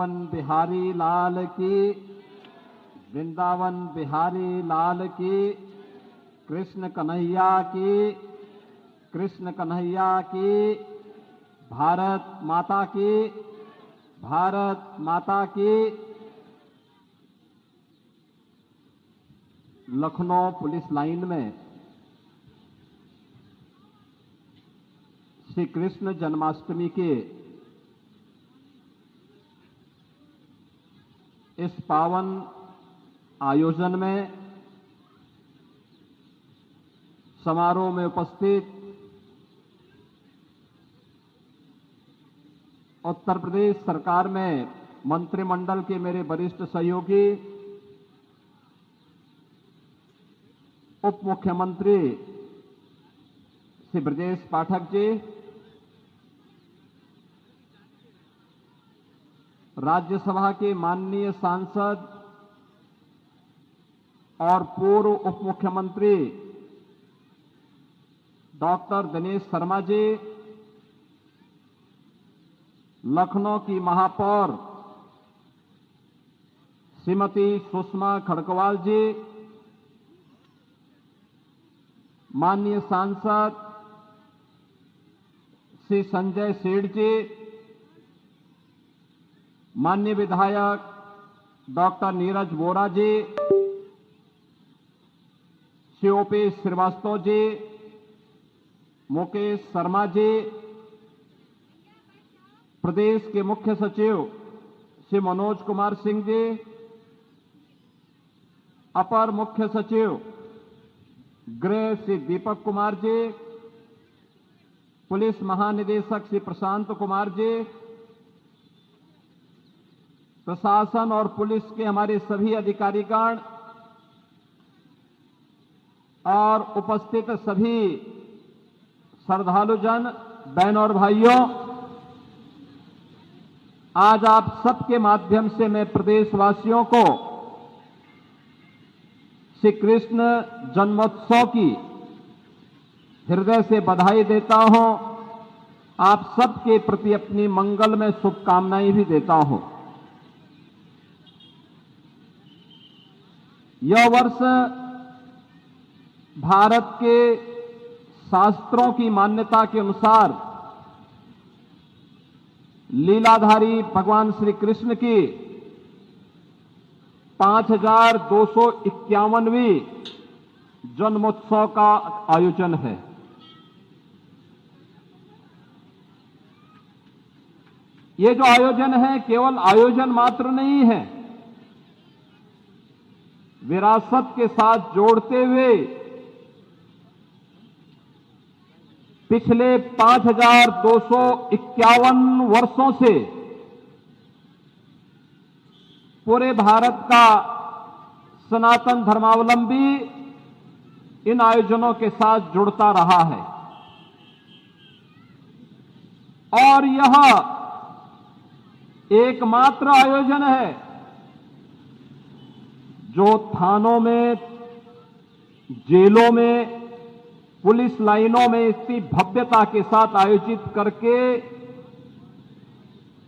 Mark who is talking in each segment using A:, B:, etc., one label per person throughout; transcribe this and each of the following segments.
A: वृंदावन बिहारी लाल की, वृंदावन बिहारी लाल की, कृष्ण कन्हैया की, कृष्ण कन्हैया की, भारत माता की, भारत माता की। लखनऊ पुलिस लाइन में श्री कृष्ण जन्माष्टमी के इस पावन आयोजन में समारोह में उपस्थित उत्तर प्रदेश सरकार में मंत्रिमंडल के मेरे वरिष्ठ सहयोगी, उप मुख्यमंत्री श्री ब्रजेश पाठक जी, राज्यसभा के माननीय सांसद और पूर्व उप मुख्यमंत्री डॉक्टर दिनेश शर्मा जी, लखनऊ की महापौर श्रीमती सुषमा खड़गवाल जी, माननीय सांसद श्री संजय सेठ जी, माननीय विधायक डॉक्टर नीरज वोरा जी, श्री ओपी श्रीवास्तव जी, मुकेश शर्मा जी, प्रदेश के मुख्य सचिव श्री मनोज कुमार सिंह जी, अपर मुख्य सचिव गृह श्री दीपक कुमार जी, पुलिस महानिदेशक श्री प्रशांत कुमार जी, प्रशासन और पुलिस के हमारे सभी अधिकारीगण और उपस्थित सभी श्रद्धालुजन, बहनों और भाइयों, आज आप सबके माध्यम से मैं प्रदेशवासियों को श्री कृष्ण जन्मोत्सव की हृदय से बधाई देता हूं। आप सबके प्रति अपनी मंगलमय शुभकामनाएं भी देता हूं। यह वर्ष भारत के शास्त्रों की मान्यता के अनुसार लीलाधारी भगवान श्री कृष्ण की 5251वीं जन्मोत्सव का आयोजन है। ये जो आयोजन है केवल आयोजन मात्र नहीं है, विरासत के साथ जोड़ते हुए पिछले 5251 वर्षों से पूरे भारत का सनातन धर्मावलंबी इन आयोजनों के साथ जुड़ता रहा है। और यह एकमात्र आयोजन है जो थानों में, जेलों में, पुलिस लाइनों में इतनी भव्यता के साथ आयोजित करके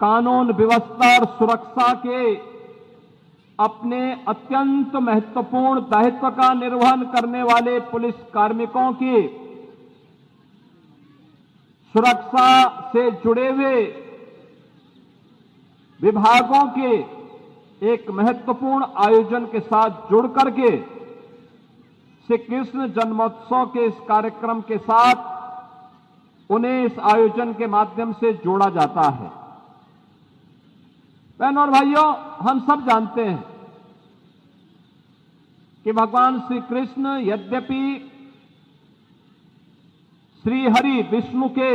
A: कानून व्यवस्था और सुरक्षा के अपने अत्यंत महत्वपूर्ण दायित्व का निर्वहन करने वाले पुलिस कार्मिकों की सुरक्षा से जुड़े हुए विभागों के एक महत्वपूर्ण आयोजन के साथ जुड़ करके श्री कृष्ण जन्मोत्सव के इस कार्यक्रम के साथ उन्हें इस आयोजन के माध्यम से जोड़ा जाता है। बहनों और भाइयों, हम सब जानते हैं कि भगवान श्री कृष्ण यद्यपि श्री हरि विष्णु के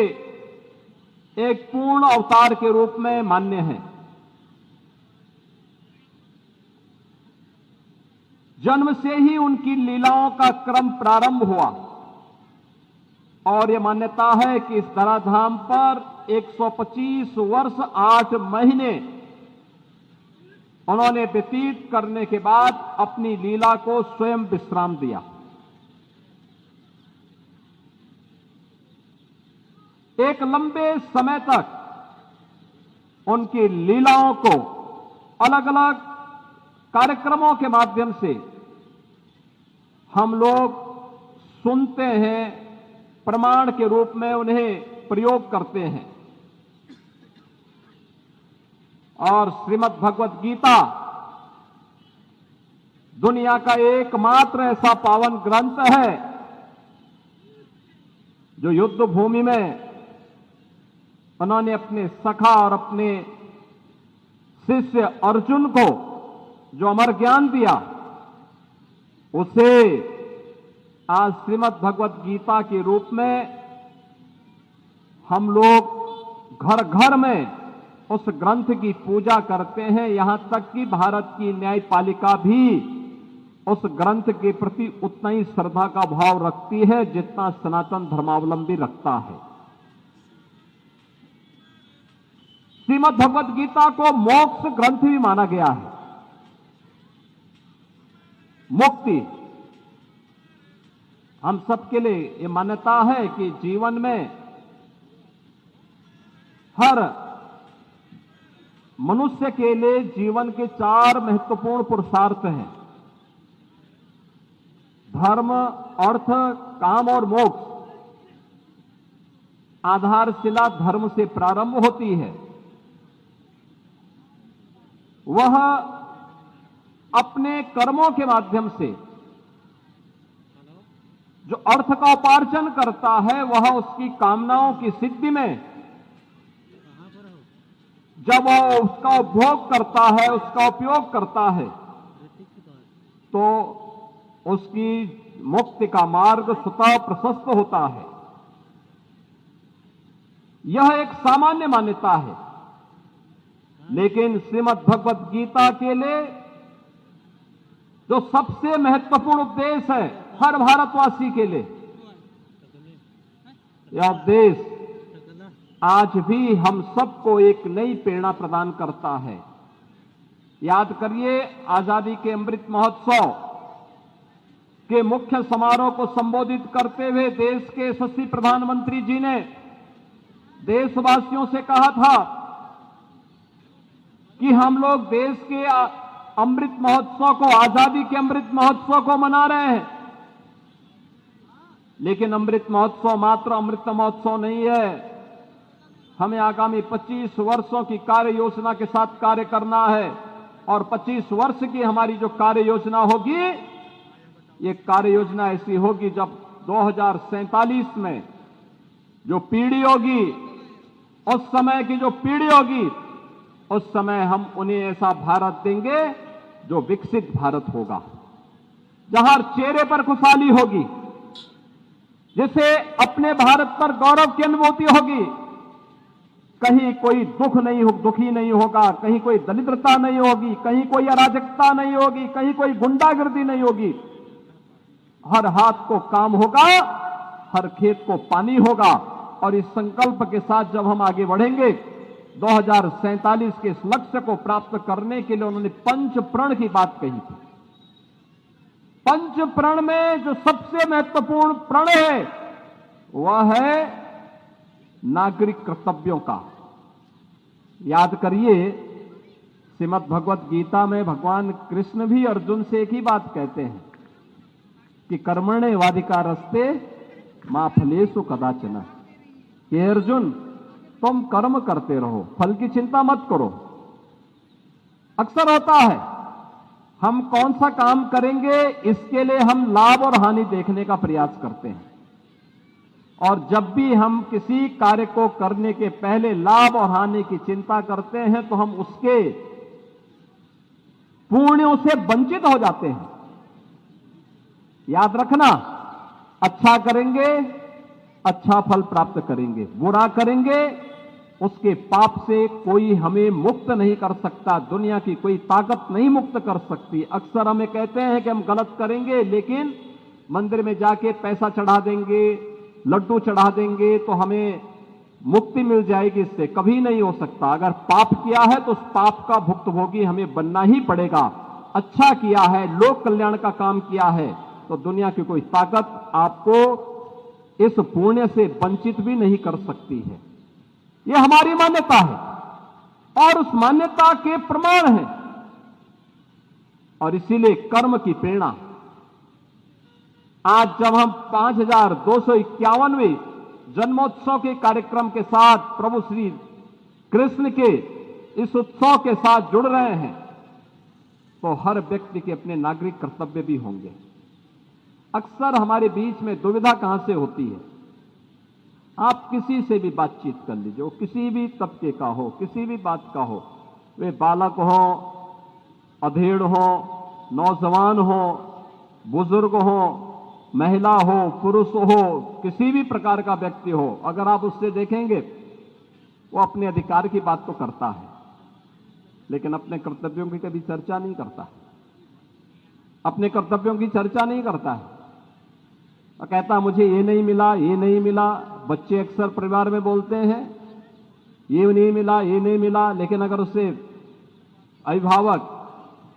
A: एक पूर्ण अवतार के रूप में मान्य हैं। जन्म से ही उनकी लीलाओं का क्रम प्रारंभ हुआ और यह मान्यता है कि इस धराधाम पर 125 वर्ष 8 महीने उन्होंने व्यतीत करने के बाद अपनी लीला को स्वयं विश्राम दिया। एक लंबे समय तक उनकी लीलाओं को अलग अलग कार्यक्रमों के माध्यम से हम लोग सुनते हैं, प्रमाण के रूप में उन्हें प्रयोग करते हैं। और श्रीमद् भगवत गीता दुनिया का एकमात्र ऐसा पावन ग्रंथ है जो युद्ध भूमि में उन्होंने अपने सखा और अपने शिष्य अर्जुन को जो अमर ज्ञान दिया, उसे आज श्रीमद् भगवत गीता के रूप में हम लोग घर घर में उस ग्रंथ की पूजा करते हैं। यहां तक कि भारत की न्यायपालिका भी उस ग्रंथ के प्रति उतना ही श्रद्धा का भाव रखती है जितना सनातन धर्मावलंबी रखता है। श्रीमद् भगवत गीता को मोक्ष ग्रंथ भी माना गया है। मुक्ति हम सबके लिए ये मान्यता है कि जीवन में हर मनुष्य के लिए जीवन के 4 महत्वपूर्ण पुरुषार्थ हैं: धर्म, अर्थ, काम और मोक्ष। आधारशिला धर्म से प्रारंभ होती है। वह अपने कर्मों के माध्यम से जो अर्थ का उपार्जन करता है, वह उसकी कामनाओं की सिद्धि में जब वह उसका उपभोग करता है, उसका उपयोग करता है, तो उसकी मुक्ति का मार्ग स्वतः प्रशस्त होता है। यह एक सामान्य मान्यता है, लेकिन श्रीमद् भगवत गीता के लिए जो सबसे महत्वपूर्ण उपदेश है हर भारतवासी के लिए, यह उपदेश आज भी हम सबको एक नई प्रेरणा प्रदान करता है। याद करिए, आजादी के अमृत महोत्सव के मुख्य समारोह को संबोधित करते हुए देश के यशस्वी प्रधानमंत्री जी ने देशवासियों से कहा था कि हम लोग देश के अमृत महोत्सव को, आजादी के अमृत महोत्सव को मना रहे हैं, लेकिन अमृत महोत्सव मात्र अमृत महोत्सव नहीं है। हमें आगामी 25 वर्षों की कार्य योजना के साथ कार्य करना है और 25 वर्ष की हमारी जो कार्य योजना होगी, ये कार्य योजना ऐसी होगी जब 2047 में जो पीढ़ी होगी, उस समय की जो पीढ़ी होगी, उस समय हम उन्हें ऐसा भारत देंगे जो विकसित भारत होगा, जहां चेहरे पर खुशहाली होगी, जिसे अपने भारत पर गौरव की अनुभूति होगी। कहीं कोई दुखी नहीं होगा, कहीं कोई दरिद्रता नहीं होगी, कहीं कोई अराजकता नहीं होगी, कहीं कोई गुंडागर्दी नहीं होगी। हर हाथ को काम होगा, हर खेत को पानी होगा। और इस संकल्प के साथ जब हम आगे बढ़ेंगे, 2047 के इस लक्ष्य को प्राप्त करने के लिए उन्होंने पंच प्रण की बात कही थी। पंच प्रण में जो सबसे महत्वपूर्ण प्रण है वह है नागरिक कर्तव्यों का। याद करिए, श्रीमद् भगवत गीता में भगवान कृष्ण भी अर्जुन से एक ही बात कहते हैं कि कर्मण्येवाधिकारस्ते मा फलेषु कदाचन। हे अर्जुन, तुम कर्म करते रहो, फल की चिंता मत करो। अक्सर होता है हम कौन सा काम करेंगे, इसके लिए हम लाभ और हानि देखने का प्रयास करते हैं, और जब भी हम किसी कार्य को करने के पहले लाभ और हानि की चिंता करते हैं तो हम उसके पुण्यों से वंचित हो जाते हैं। याद रखना, अच्छा करेंगे अच्छा फल प्राप्त करेंगे, बुरा करेंगे उसके पाप से कोई हमें मुक्त नहीं कर सकता, दुनिया की कोई ताकत नहीं मुक्त कर सकती। अक्सर हमें कहते हैं कि हम गलत करेंगे, लेकिन मंदिर में जाके पैसा चढ़ा देंगे, लड्डू चढ़ा देंगे तो हमें मुक्ति मिल जाएगी। इससे कभी नहीं हो सकता। अगर पाप किया है तो उस पाप का भुक्तभोगी हमें बनना ही पड़ेगा। अच्छा किया है, लोक कल्याण का काम किया है, तो दुनिया की कोई ताकत आपको इस पुण्य से वंचित भी नहीं कर सकती है। यह हमारी मान्यता है और उस मान्यता के प्रमाण हैं और इसीलिए कर्म की प्रेरणा आज जब हम 5251वें जन्मोत्सव के कार्यक्रम के साथ प्रभु श्री कृष्ण के इस उत्सव के साथ जुड़ रहे हैं, तो हर व्यक्ति के अपने नागरिक कर्तव्य भी होंगे। अक्सर हमारे बीच में दुविधा कहां से होती है? आप किसी से भी बातचीत कर लीजिए, वो किसी भी तबके का हो, किसी भी बात का हो, वे बालक हो, अधेड़ हो, नौजवान हो, बुजुर्ग हो, महिला हो, पुरुष हो, किसी भी प्रकार का व्यक्ति हो, अगर आप उससे देखेंगे वो अपने अधिकार की बात तो करता है, लेकिन अपने कर्तव्यों की कभी चर्चा नहीं करता, अपने कर्तव्यों की चर्चा नहीं करता है। और कहता मुझे ये नहीं मिला, ये नहीं मिला। बच्चे अक्सर परिवार में बोलते हैं ये नहीं मिला, ये नहीं मिला, लेकिन अगर उससे अभिभावक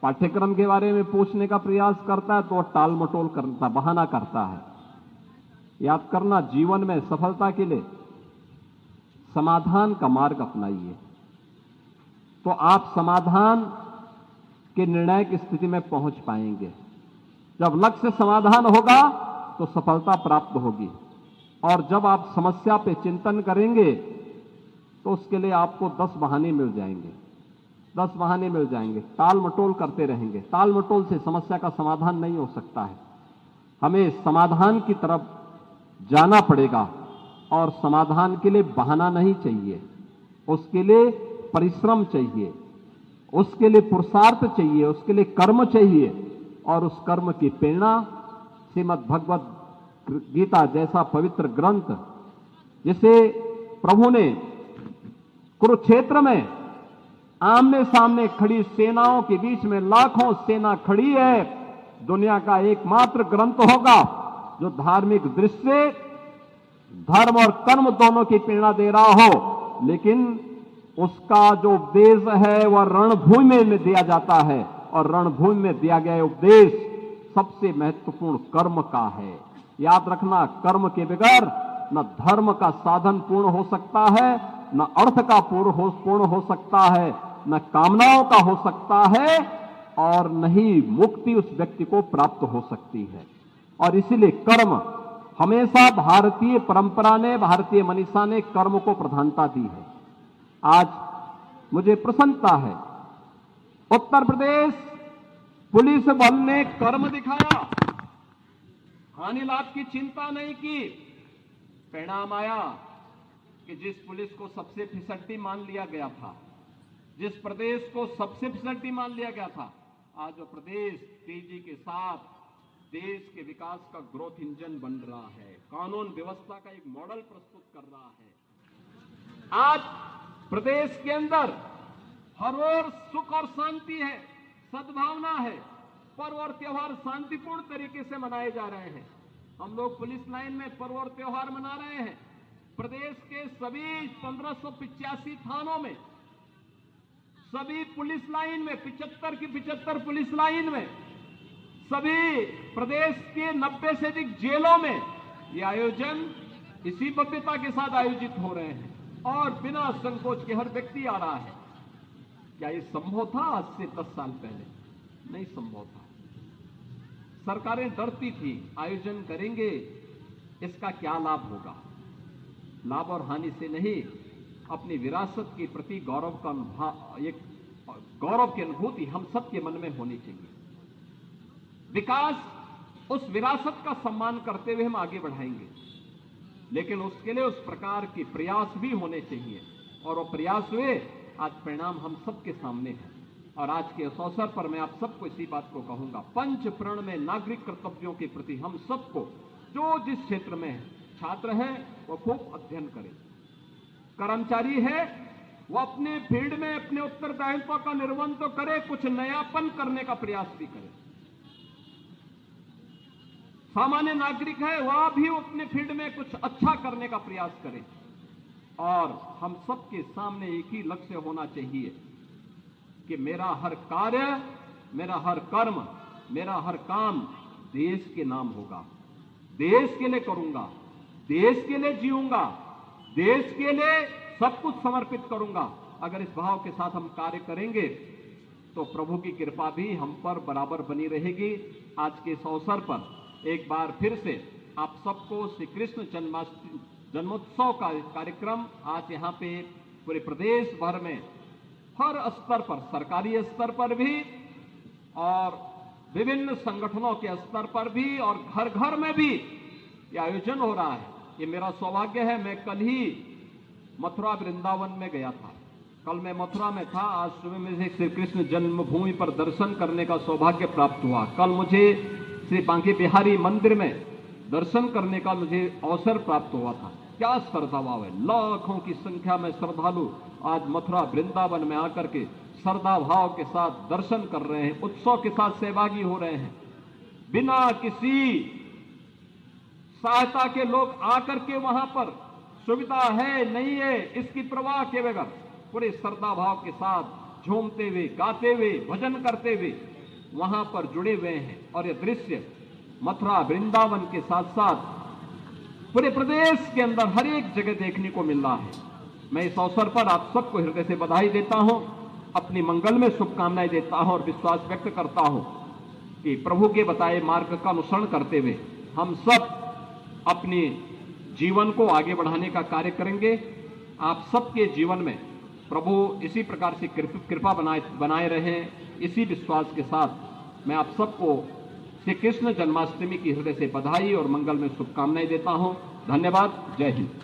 A: पाठ्यक्रम के बारे में पूछने का प्रयास करता है तो टाल मटोल करता, बहाना करता है। याद करना, जीवन में सफलता के लिए समाधान का मार्ग अपनाइए, तो आप समाधान के निर्णय की स्थिति में पहुंच पाएंगे। जब लक्ष्य समाधान होगा तो सफलता प्राप्त होगी, और जब आप समस्या पे चिंतन करेंगे तो उसके लिए आपको 10 बहाने मिल जाएंगे, 10 बहाने मिल जाएंगे। टाल मटोल करते रहेंगे, टाल मटोल से समस्या का समाधान नहीं हो सकता है। हमें समाधान की तरफ जाना पड़ेगा, और समाधान के लिए बहाना नहीं चाहिए, उसके लिए परिश्रम चाहिए, उसके लिए पुरुषार्थ चाहिए, उसके लिए कर्म चाहिए, और उस कर्म की प्रेरणा श्रीमद् भगवत गीता जैसा पवित्र ग्रंथ, जिसे प्रभु ने कुरुक्षेत्र में आमने सामने खड़ी सेनाओं के बीच में लाखों सेना खड़ी है, दुनिया का एकमात्र ग्रंथ होगा जो धार्मिक दृष्टि से धर्म और कर्म दोनों की प्रेरणा दे रहा हो, लेकिन उसका जो उपदेश है वह रणभूमि में दिया जाता है, और रणभूमि में दिया गया उपदेश सबसे महत्वपूर्ण कर्म का है। याद रखना, कर्म के बगैर न धर्म का साधन पूर्ण हो सकता है, न अर्थ का पूर्ण हो सकता है, न कामनाओं का हो सकता है, और न ही मुक्ति उस व्यक्ति को प्राप्त हो सकती है। और इसीलिए कर्म हमेशा भारतीय परंपरा ने, भारतीय मनीषा ने कर्म को प्रधानता दी है। आज मुझे प्रसन्नता है, उत्तर प्रदेश पुलिस बल ने कर्म दिखाया, हानि लाभ की चिंता नहीं की। परिणाम आया कि जिस पुलिस को सबसे फिसड्डी मान लिया गया था, जिस प्रदेश को सबसे फिसड्डी मान लिया गया था, आज वो प्रदेश तेजी के साथ देश के विकास का ग्रोथ इंजन बन रहा है, कानून व्यवस्था का एक मॉडल प्रस्तुत कर रहा है। आज प्रदेश के अंदर हर ओर सुख और शांति है, सद्भावना है, पर्व और त्योहार शांतिपूर्ण तरीके से मनाए जा रहे हैं। हम लोग पुलिस लाइन में पर्व और त्योहार मना रहे हैं। प्रदेश के सभी 1585 थानों में, सभी पुलिस लाइन में, 75 की 75 पुलिस लाइन में, सभी प्रदेश के 90 से अधिक जेलों में ये आयोजन इसी भव्यता के साथ आयोजित हो रहे हैं, और बिना संकोच के हर व्यक्ति आ रहा है। क्या ये संभव था आज से 10 साल पहले? नहीं संभव था। सरकारें डरती थी, आयोजन करेंगे इसका क्या लाभ होगा। लाभ और हानि से नहीं, अपनी विरासत के प्रति गौरव का एक गौरव की अनुभूति हम सबके मन में होनी चाहिए। विकास, उस विरासत का सम्मान करते हुए हम आगे बढ़ाएंगे, लेकिन उसके लिए उस प्रकार के प्रयास भी होने चाहिए, और वो प्रयास हुए, आज परिणाम हम सबके सामने है। और आज के इस अवसर पर मैं आप सबको इसी बात को कहूंगा, पंच प्रण में नागरिक कर्तव्यों के प्रति हम सबको, जो जिस क्षेत्र में है, छात्र है वो खूब अध्ययन करे, कर्मचारी है वो अपने फील्ड में अपने उत्तरदायित्व का निर्वहन तो करे, कुछ नयापन करने का प्रयास भी करे। सामान्य नागरिक है वह भी अपने फील्ड में कुछ अच्छा करने का प्रयास करे, और हम सबके सामने एक ही लक्ष्य होना चाहिए कि मेरा हर कार्य, मेरा हर कर्म, मेरा हर काम देश के नाम होगा, देश के लिए करूंगा, देश के लिए जीऊंगा, देश के लिए सब कुछ समर्पित करूंगा। अगर इस भाव के साथ हम कार्य करेंगे तो प्रभु की कृपा भी हम पर बराबर बनी रहेगी। आज के इस अवसर पर एक बार फिर से आप सबको श्री कृष्ण जन्मोत्सव का कार्यक्रम आज यहाँ पे पूरे प्रदेश भर में हर स्तर पर, सरकारी स्तर पर भी और विभिन्न संगठनों के स्तर पर भी और घर घर में भी ये आयोजन हो रहा है। ये मेरा सौभाग्य है। मैं कल ही मथुरा वृंदावन में गया था। कल मैं मथुरा में था। आज सुबह मुझे श्री कृष्ण जन्मभूमि पर दर्शन करने का सौभाग्य प्राप्त हुआ। कल मुझे श्री बांके बिहारी मंदिर में दर्शन करने का मुझे अवसर प्राप्त हुआ था। क्या श्रद्धा भाव है! लाखों की संख्या में श्रद्धालु आज मथुरा वृंदावन में आकर के श्रद्धा भाव के साथ दर्शन कर रहे हैं, उत्सव के साथ सहभागी हो रहे हैं। बिना किसी सहायता के लोग आकर के वहां पर सुविधा है नहीं है इसकी परवाह के बगैर पूरे श्रद्धा भाव के साथ झूमते हुए, गाते हुए, भजन करते हुए वहां पर जुड़े हुए हैं। और यह दृश्य मथुरा वृंदावन के साथ साथ पूरे प्रदेश के अंदर हर एक जगह देखने को मिल रहा है। मैं इस अवसर पर आप सबको हृदय से बधाई देता हूं, अपनी मंगल में शुभकामनाएं देता हूं और विश्वास व्यक्त करता हूं कि प्रभु के बताए मार्ग का अनुसरण करते हुए हम सब अपने जीवन को आगे बढ़ाने का कार्य करेंगे। आप सबके जीवन में प्रभु इसी प्रकार से कृपा बनाए रहे। इसी विश्वास के साथ मैं आप सबको श्री कृष्ण जन्माष्टमी की हृदय से बधाई और मंगल में शुभकामनाएं देता हूं। धन्यवाद। जय हिंद।